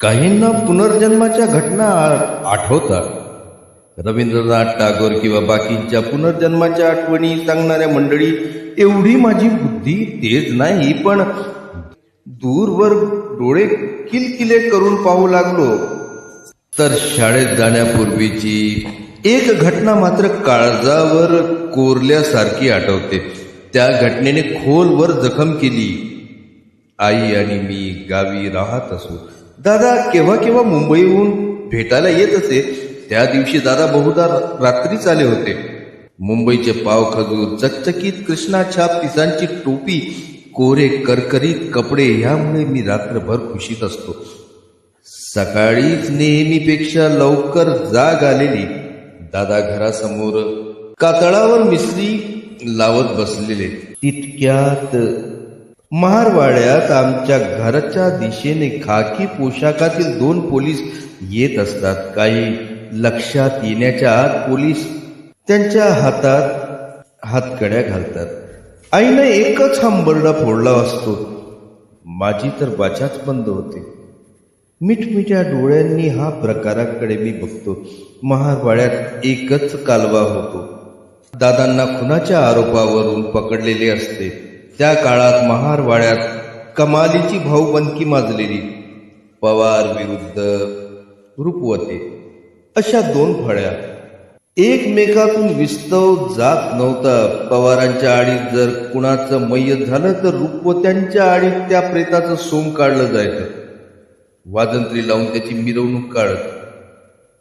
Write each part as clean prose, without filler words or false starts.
काहींना पुनर्जन्माच्या घटना आठवतात. रवींद्रनाथ टागोर किंवा बाकींच्या पुनर्जन्माच्या आठवणी सांगणाऱ्या मंडळी एवढी माझी बुद्धी तेज नाही, पण दूरवर डोळे किलकिले करून पाहू लागलो तर शाळेत जाण्यापूर्वीची एक घटना मात्र काळजावर कोरल्यासारखी आठवते. त्या घटनेने खोलवर जखम केली. आई आणि मी गावी राहत असो. दादा केव्हा केव्हा मुंबईहून भेटायला येत असे. त्या दिवशी दादा बहुधा रात्रीच आले होते. मुंबईचे पाव खजूर, चकचकीत कृष्णाछाप पिसांची टोपी, कोरे करकरीत कपडे, ह्यामुळे मी रात्रभर खुशीत असतो. सकाळीच नेहमीपेक्षा लवकर जाग आलेली. दादा घरासमोर कातळावर मिसरी लावत बसलेले. तितक्यात महारवाड्यात आमच्या घराच्या दिशेने खाकी पोशाखातील 2 पोलीस येत असतात. काही लक्षात येण्याच्या आत पोलीस त्यांच्या हातात हातकड्या घालतात. आईने एकच हंबरडा फोडला असतो. माझी तर वाचाच बंद होते. मिठमिठ्या डोळ्यांनी हा प्रकाराकडे मी बघतो. महारवाड्यात एकच कालवा होतो. दादांना खुनाच्या आरोपावरून पकडलेले असते. त्या काळात महारवाड्यात कमालीची भाऊबंदकी माजलेली. पवार विरुद्ध रूपवते अशा 2 फळ्या. एकमेकातून विस्तव जात नव्हता. पवारांच्या आडीत जर कुणाचं मय्यत झालं तर रूपवत्यांच्या आडीत त्या प्रेताचं सोंग काढलं जायचं. वाजंत्री लावून त्याची मिरवणूक काढत.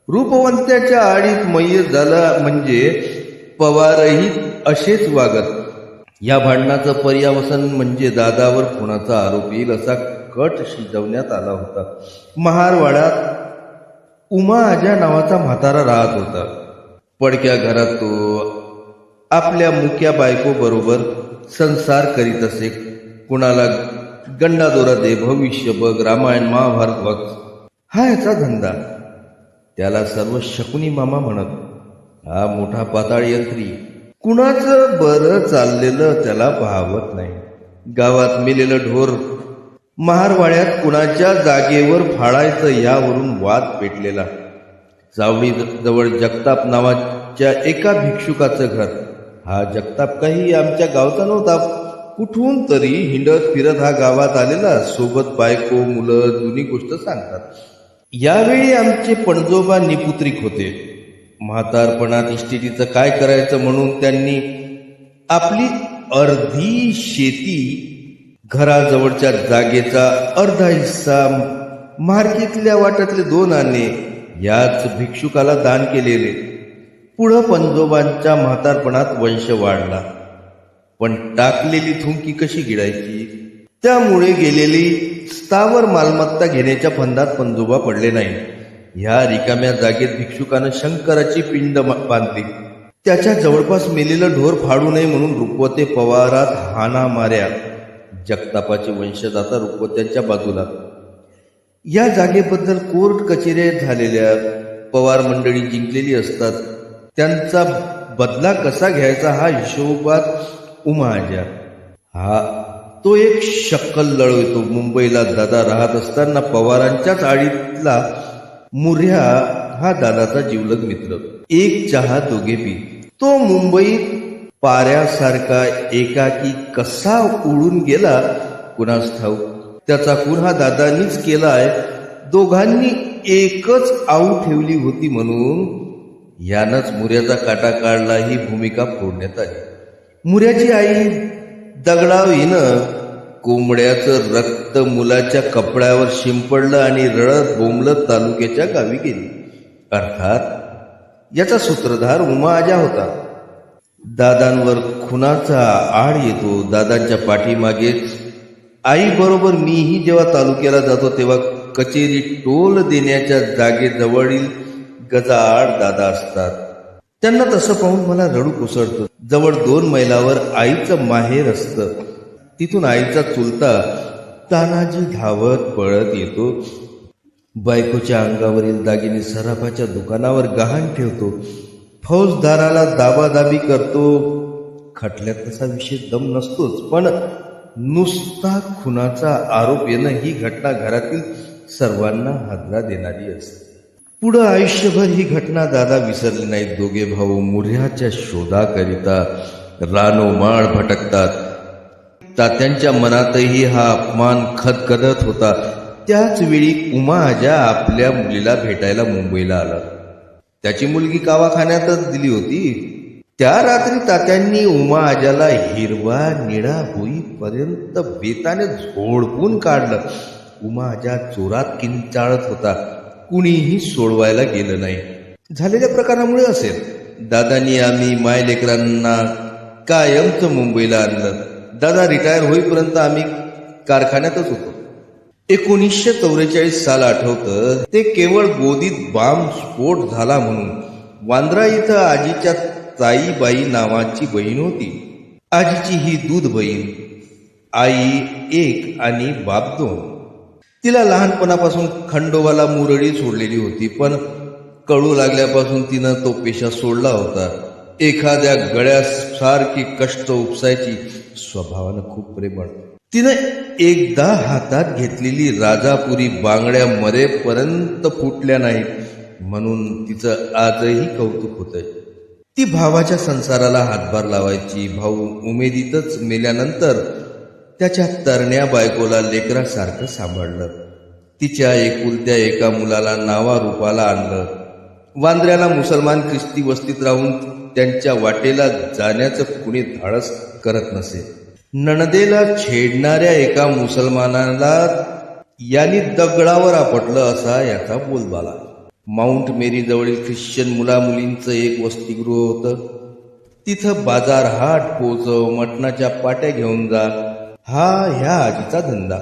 रूपवंत्याच्या आडीत मय्यत झाला म्हणजे पवारही असेच वागत. या भांडणाचं पर्यावसन म्हणजे दादावर खुनाचा आरोप येईल असा कट शिजवण्यात आला होता. महारवाड्यात उमा आजा नावाचा म्हातारा राहत होता. पडक्या घरात तो आपल्या मुक्या बायको बरोबर संसार करीत असे. कुणाला गंडादोरा दे, भविष्य बघ, रामायण महाभारत बघ, हा याचा धंदा. त्याला सर्व शकुनी मामा म्हणत. हा मोठा पाताळ यंत्री. कुणाचं बरं चाललेलं त्याला पाहवत नाही. गावात मेलेलं ढोर महारवाड्यात कुणाच्या जागेवर फाळायचं यावरून वाद पेटलेला. चावडी जवळ जगताप नावाच्या एका भिक्षुकाचं घर. हा जगताप काही आमच्या गावचा नव्हता. कुठून तरी हिंडत फिरत हा गावात आलेला. सोबत बायको, मुलं, जुनी गोष्ट सांगतात. यावेळी आमचे पणजोबा निपुत्रिक होते. म्हातारपणात इस्टेटीचं काय करायचं म्हणून त्यांनी आपली अर्धी शेती, घराजवळच्या जागेचा अर्धा हिस्सा, मार्केटल्या वाट्यातले 2 आणे याच भिक्षुकाला दान केलेले. पुढं पणजोबांच्या म्हातारपणात वंश वाढला. पण टाकलेली थुंकी कशी गिळायची? त्यामुळे गेलेली स्थावर मालमत्ता घेण्याच्या फंदात पणजोबा पडले नाही. ह्या रिकाम्या जागेत भिक्षुकानं शंकराची पिंड बांधली. त्याच्या जवळपास मेलेलं ढोर फाडू नये म्हणून रुपवते पवारात हाना माऱ्या. जगतापाचे वंशज आता रुपवत्यांच्या बाजूला. या जागेबद्दल कोर्ट कचेऱ्या झालेल्या. पवार मंडळी जिंकलेली असतात. त्यांचा बदला कसा घ्यायचा हा हिशोबात उमाजा. हा तो एक शक्कल लढवतो. मुंबईला दादा राहत असताना पवारांच्याच आडीतला मुर्या हा दादाचा जिवलग मित्र. एक चहा दोघे पी. तो मुंबईत पाऱ्यासारखा एकाकी कसा उडून गेला कुणास ठाऊक. त्याचा खून हा दादांनीच केलाय. दोघांनी एकच आऊ ठेवली होती म्हणून यानंच मुर्याचा काटा काढला. ही भूमिका फोडण्यात आली. मुर्याची आई दगडावीनं कोंबड्याचं रक्त मुलाच्या कपड्यावर शिंपडलं आणि रडत बोंबलत तालुक्याच्या गावी गेली. अर्थात याचा सूत्रधार उमा आजा होता. दादांवर खुनाचा आड येतो. दादांच्या पाठीमागेच आई बरोबर मीही जेव्हा तालुक्याला जातो तेव्हा कचेरी टोल देण्याच्या जागेजवळील गजाआड दादा असतात. त्यांना तसं पाहून मला रडू कोसळतं. जवळ 2 मैलावर आईचं माहेर असतं. तिथून आईचा चुलता तानाजी धावत पळत येतो. बायकोच्या अंगावरील दागिने सराफाच्या दुकानावर गहाण ठेवतो. फौजदाराला दाबादाबी करतो. खटल्यात तसा विशेष दम नसतोच, पण नुसता खुनाचा आरोप येणं ही घटना घरातील सर्वांना हादरा देणारी असते. पुढं आयुष्यभर ही घटना दादा विसरली नाहीत. दोघे भाऊ मुर्ह्याच्या शोधाकरिता रानोमाळ भटकतात. तात्यांच्या मनातही हा अपमान खदखदत होता. त्याच वेळी उमा आजा आपल्या मुलीला भेटायला मुंबईला आला. त्याची मुलगी कावाखान्यातच दिली होती. त्या रात्री तात्यांनी उमा आजाला हिरवा निळा होईपर्यंत बेताने झोडपून काढलं. उमा आजा जोरात किंचाळत होता. कुणीही सोडवायला गेलं नाही. झालेल्या प्रकारामुळे असेल. दादानी आम्ही मायलेकरांना कायमच मुंबईला आणलं. दादा रिटायर होईपर्यंत आम्ही कारखान्यातच होतो. 1944 साल आठवतं. ते केवळ गोदीत बॉम्ब स्फोट झाला म्हणून. वांद्रा इथं आजीच्या ताईबाई नावाची बहीण होती. आजीची ही दूध बहीण. आई एक आणि बाप दोन. तिला लहानपणापासून खंडोबाला मुरळी सोडलेली होती, पण कळू लागल्यापासून तिनं तो पेशा सोडला होता. एखाद्या गळ्यासारखी कष्ट उपसायची. स्वभावानं खूप प्रेमळ. तिनं एकदा हातात घेतलेली राजापुरी बांगड्या मरेपर्यंत फुटल्या नाहीत म्हणून तिचं आजही कौतुक होतंय. ती भावाच्या संसाराला हातभार लावायची. भाऊ उमेदीतच मेल्यानंतर त्याच्या तरण्या बायकोला लेकरासारखं सांभाळलं. तिच्या एकुलत्या एका मुलाला नावारूपाला आणलं. वांद्र्याला मुसलमान ख्रिस्ती वस्तीत राहून त्यांच्या वाटेला जाण्याचं कुणी धाडस करत नसे. नणदेला छेडणाऱ्या एका मुसलमानाला यांनी दगडावर आपटलं असा याचा बोलबाला. माउंट मेरी जवळील ख्रिश्चन मुलामुलींचं एक वसतिगृह होतं. तिथं बाजार हाट पोचव, मटणाच्या पाट्या घेऊन जा, हा ह्या आजीचा धंदा.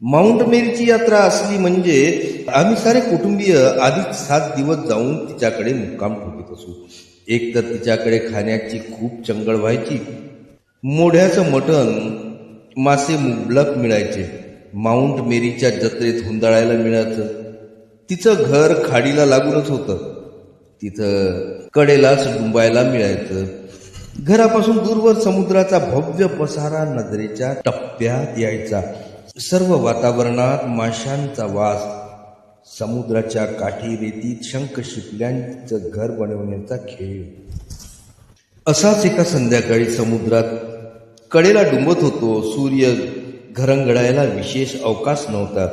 माउंट मेरीची यात्रा असली म्हणजे आम्ही सारे कुटुंबीय आधीच 7 दिवस जाऊन तिच्याकडे मुक्काम ठोकीत असू. एक तर तिच्याकडे खाण्याची खूप चंगळ व्हायची. मोढ्याचं मटण, मासे मुबलक मिळायचे. माउंट मेरीच्या जत्रेत हुंदडायला मिळायचं. तिचं घर खाडीला लागूनच होतं. तिथं कडेलाच डुंबायला मिळायचं. घरापासून दूरवर समुद्राचा भव्य पसारा नजरेच्या टप्प्यात यायचा. सर्व वातावरणात माशांचा वास. समुद्राच्या काठी रेतीत शंख शिपल्यांचं घर बनवण्याचा खेळ. असाच एका संध्याकाळी समुद्रात कडेला डुंबत होतो. सूर्य घरंगडायला विशेष अवकाश नव्हता.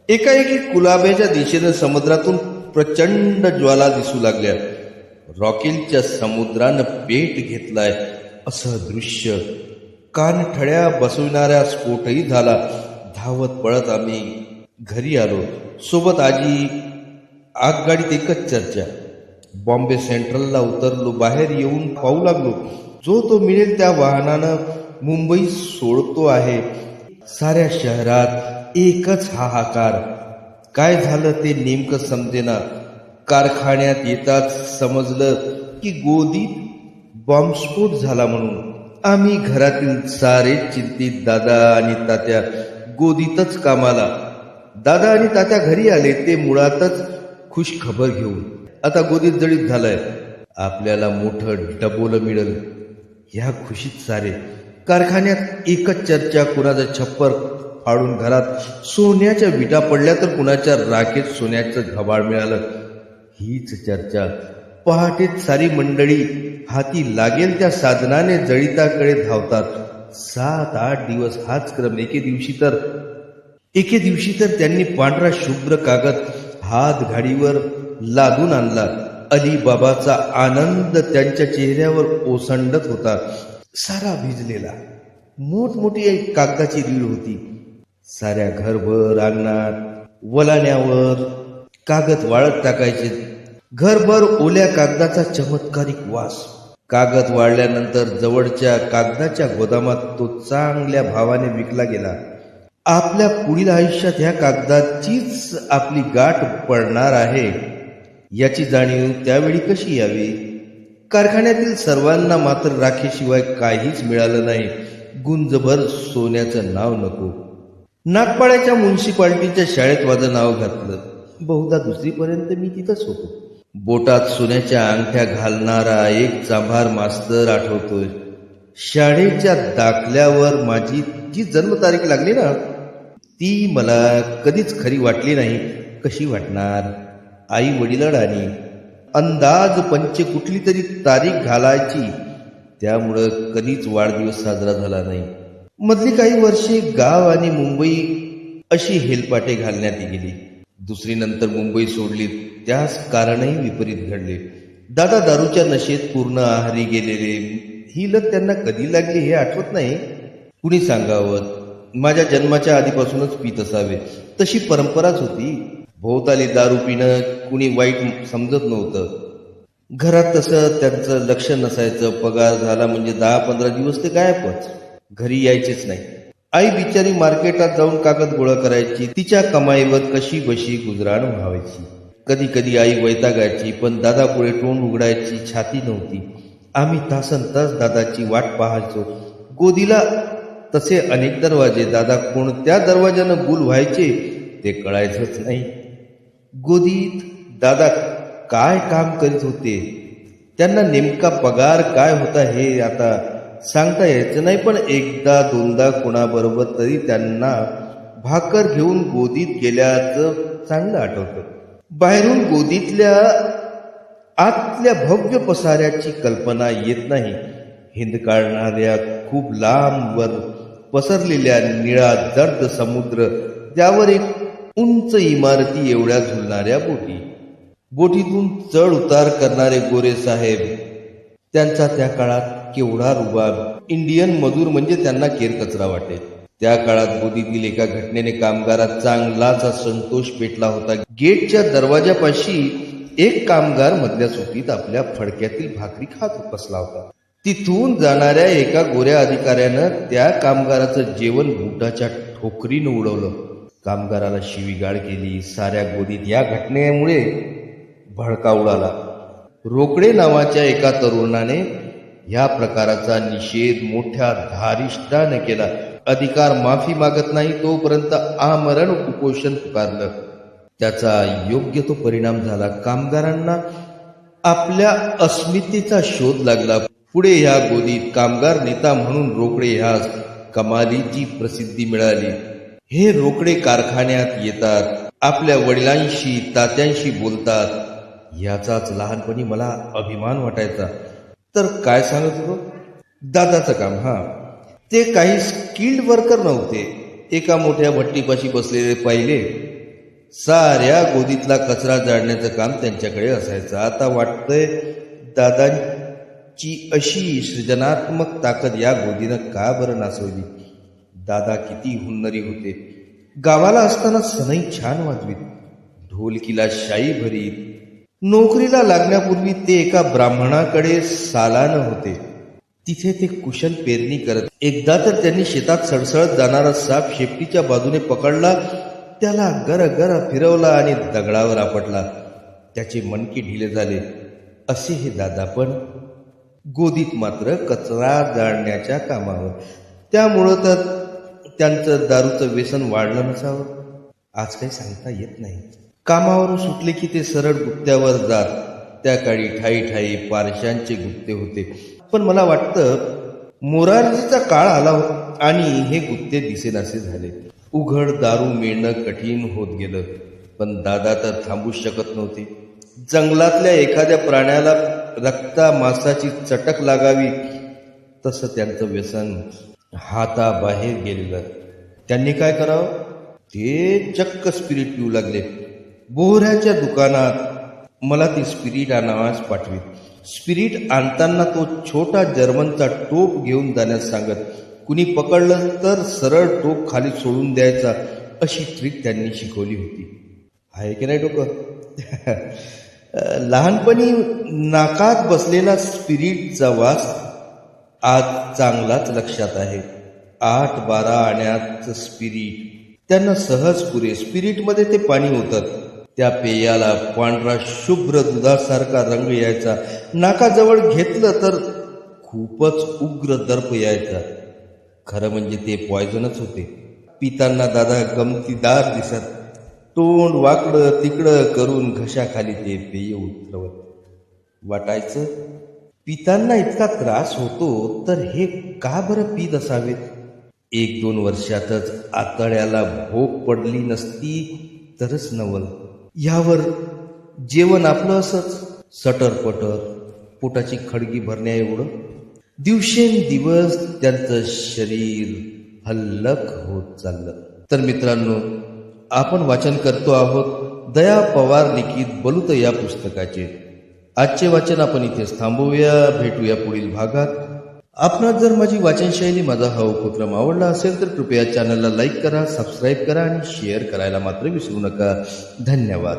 एकाएकी कुलाब्याच्या दिशेनं समुद्रातून प्रचंड ज्वाला दिसू लागल्या. रॉकेलच्या समुद्रानं पेट घेतलाय असं दृश्य. कानठळ्या बसविणारा स्फोटही झाला. धावत पळत आम्ही घरी आलो. सोबत आजी. आगगाडीत एकच चर्चा. बॉम्बे सेंट्रलला उतरलो. बाहेर येऊन पाहू लागलो. जो तो मिळेल त्या वाहनानं मुंबई सोडतो आहे. साऱ्या शहरात एकच हाहाकार. काय झालं ते नेमकं समजेना. कारखान्यात येताच समजलं की गोदीत बॉम्बस्फोट झाला म्हणून. आम्ही घरातील सारे चिंतित. दादा आणि तात्या गोदीतच कामाला. दादा आणि तात्या घरी आले ते मुळातच खुश खबर घेऊन. आता गोदीत जळीत झालाय. आपल्याला मोठं डबोलं मिळेल ह्या खुशीत सारे. कारखान्यात एकच चर्चा. कुणाचं छप्पर फाडून घरात सोन्याच्या विटा पडल्या तर कुणाच्या राखेत सोन्याचं घबाड मिळालं हीच चर्चा. पहाटेत सारी मंडळी हाती लागेल त्या साधनाने जळिताकडे धावतात. 7-8 दिवस हाच क्रम. एके दिवशी तर त्यांनी पांढरा शुभ्र कागद हात घाडीवर लादून आणला. अलीबाबाचा आनंद त्यांच्या चेहऱ्यावर ओसंडत होता. सारा भिजलेला. मोठमोठी कागदाची रीळ होती. साऱ्या घरभर, अंगणात, वलाण्यावर कागद वाळत टाकायचे. घरभर ओल्या कागदाचा चमत्कारिक वास. कागद वाळल्यानंतर जवळच्या कागदाच्या गोदामात तो चांगल्या भावाने विकला गेला. आपल्या पुढील आयुष्यात ह्या कागदाचीच आपली गाठ पडणार आहे याची जाणीव त्यावेळी कशी यावी. कारखान्यातील सर्वांना मात्र राखेशिवाय काहीच मिळालं नाही. गुंजभर सोन्याचं नाव नको. नागपाड्याच्या म्युन्सिपाल्टीच्या शाळेत माझं नाव घातलं. बहुधा 2री पर्यंत मी तिथंच होतो. बोटात सोन्याच्या अंगठ्या घालणारा एक चांभार मास्तर आठवतोय. शाळेच्या दाखल्यावर माझी जी जन्मतारीख लागली ना ती मला कधीच खरी वाटली नाही. कशी वाटणार? आई वडिलांनी अंदाज पंचे कुठली तरी तारीख घालायची, त्यामुळं कधीच वाढदिवस साजरा झाला नाही. मधली काही वर्षे गाव आणि मुंबई अशी हेलपाटे घालण्यात गेली. दुसरी नंतर मुंबई सोडली. त्यास कारणही विपरीत घडले. दादा दारूच्या नशेत पूर्ण आहारी गेलेले. ही लत त्यांना कधी लागली हे आठवत नाही. कुणी सांगावं, माझ्या जन्माच्या आधीपासूनच पीत असावे तशी परंपराच होती. भोवताली दारू पिणं कुणी वाईट समजत नव्हतं. घरात तसं त्यांचं लक्ष नसायचं. पगार झाला म्हणजे 10-15 दिवस ते गायबच. घरी यायचेच नाही. आई बिचारी मार्केटात जाऊन कागद गोळा करायची. तिच्या कमाईवर कशी बशी गुजराण व्हायची. कधी कधी आई वैतागायची, पण दादा पुढे तोंड उघडायची छाती नव्हती. आम्ही तासनतास दादाची वाट पाहायचो. गोदीला तसे अनेक दरवाजे. दादा कोणत्या दरवाजानं गुल व्हायचे ते कळायचंच नाही. गोदीत दादा काय काम करीत होते, त्यांना नेमका पगार काय होता हे आता सांगता यायचं नाही. पण एकदा दोनदा कोणाबरोबर तरी त्यांना भाकर घेऊन गोदीत गेल्याचं चांगलं आठवतं. बाहेरून गोदीतल्या आतल्या भव्य पसाऱ्याची कल्पना येत नाही. हिंद काढणाऱ्या खूप लांबवर पसरलेल्या निळा जर्द समुद्र, त्यावर एक उंच इमारती एवढ्या झुलणाऱ्या बोटी, बोटीतून चढ उतार करणारे गोरे साहेब, त्यांचा त्या काळात केवढा रुबाब. इंडियन मजूर म्हणजे त्यांना केरकचरा वाटे. त्या काळात गोदीतील एका घटनेने कामगारात चांगलाच संतोष पेटला होता. गेटच्या दरवाजापाशी एक कामगार मधल्या सुट्टीत आपल्या फडक्यातील भाकरी खात बसला होता. तिथून जाणाऱ्या एका गोऱ्या अधिकाऱ्यानं त्या कामगाराचं जेवण बुटाच्या ठोकरीनं उडवलं. कामगाराला शिवीगाळ केली. साऱ्या गोदीत या घटनेमुळे भडका उडाला. रोकडे नावाच्या एका तरुणाने या प्रकाराचा निषेध मोठ्या धारिष्ठाने केला. अधिकार माफी मागत नाही तोपर्यंत आमरण उपोषण पुकारलं. त्याचा योग्य तो परिणाम झाला. कामगारांना आपल्या अस्मितेचा शोध लागला. पुढे ह्या गोदीत कामगार नेता म्हणून रोकडे ह्यास कमालीची प्रसिद्धी मिळाली. हे रोकडे कारखान्यात येतात, आपल्या वडिलांशी तात्यांशी बोलतात. याचाच लहानपणी मला अभिमान वाटायचा. तर काय सांगत होतो? दादाचं काम. ते काही स्किल्ड वर्कर नव्हते. एका मोठ्या भट्टीपाशी बसलेले पाहिले. साऱ्या गोदीतला कचरा जाळण्याचं काम त्यांच्याकडे असायचं. आता वाटतंय दादांची अशी सृजनात्मक ताकद या गोदीनं का बरं नासवली. दादा किती हुन्नरी होते. गावाला असताना सनई छान वाजवीत, ढोलकीला शाई भरीत. नोकरीला लागण्यापूर्वी ते एका ब्राह्मणाकडे सालानं होते. तिथे ते कुशल पेरणी करत. एकदा तर त्यांनी शेतात सळसळत जाणारा साप शेपटीच्या बाजूने पकडला, त्याला गर फिरवला आणि दगडावर आपटला. त्याचे मणके ढिले झाले. असे हे दादा, पण गोदीत मात्र कचरा जाळण्याच्या कामावर. त्यामुळं तर त्यांचं दारूचं व्यसन वाढलं नसावं. आज काही सांगता येत नाही. कामावरून सुटले की ते सरळ गुत्त्यावर जात. त्या काळी ठाई ठाई पारशांचे गुत्ते होते. पण मला वाटतं मोरारजीचा काळ आला आणि हे गुत्ते दिसेनासे झाले. उघड दारू मिळणं कठीण होत गेलं. पण दादा तर थांबूच शकत नव्हते. जंगलातल्या एखाद्या प्राण्याला रक्ता मांसाची चटक लागावी तसं त्यांचं व्यसन हाताबाहेर गेलेलं. त्यांनी काय करावं? ते चक्क स्पिरिट पिऊ लागले. बोहऱ्याच्या दुकानात मला ती स्पिरिट आणावास पाठवीत. स्पिरिट आणताना तो छोटा जर्मनचा टोप घेऊन जाण्यास सांगत. कुणी पकडलं तर सरळ टोप खाली सोडून द्यायचा, अशी ट्रिक त्यांनी शिकवली होती. आहे की नाही डोकं? लहानपणी नाकात बसलेला स्पिरिटचा वास आज चांगलाच लक्षात आहे. 8-12 आण्याचं स्पिरिट त्यांना सहज पुरे. स्पिरिटमध्ये ते पाणी होतं. त्या पेयाला पांढरा शुभ्र दुधासारखा रंग यायचा. नाकाजवळ घेतलं तर खूपच उग्र दर्प यायचा. खरं म्हणजे ते पॉयझनच होते. पिताना दादा गमतीदार दिसत. तोंड वाकडं तिकडं करून घशाखाली ते पेय उतरवत. वाटायचं पितांना इतका त्रास होतो तर हे का बरं पीत असावेत. 1-2 वर्षातच आतड्याला भोक पडली नसती तरच नवल. यावर जेवण आपलं असंच सटरपटर, पोटाची खडगी भरण्या एवढं. दिवसेंदिवस त्यांचं शरीर हल्लक होत चाललं. तर मित्रांनो, आपण वाचन करतो आहोत दया पवार लिखित बलुत या पुस्तकाचे. आजचे वाचन आपण इथेच थांबवूया. भेटूया पुढील भागात. आपणास जर माझी वाचनशैली, माझा हा उपक्रम आवडला असेल तर कृपया चॅनलला लाईक करा, सबस्क्राईब करा आणि शेअर करायला मात्र विसरू नका. धन्यवाद.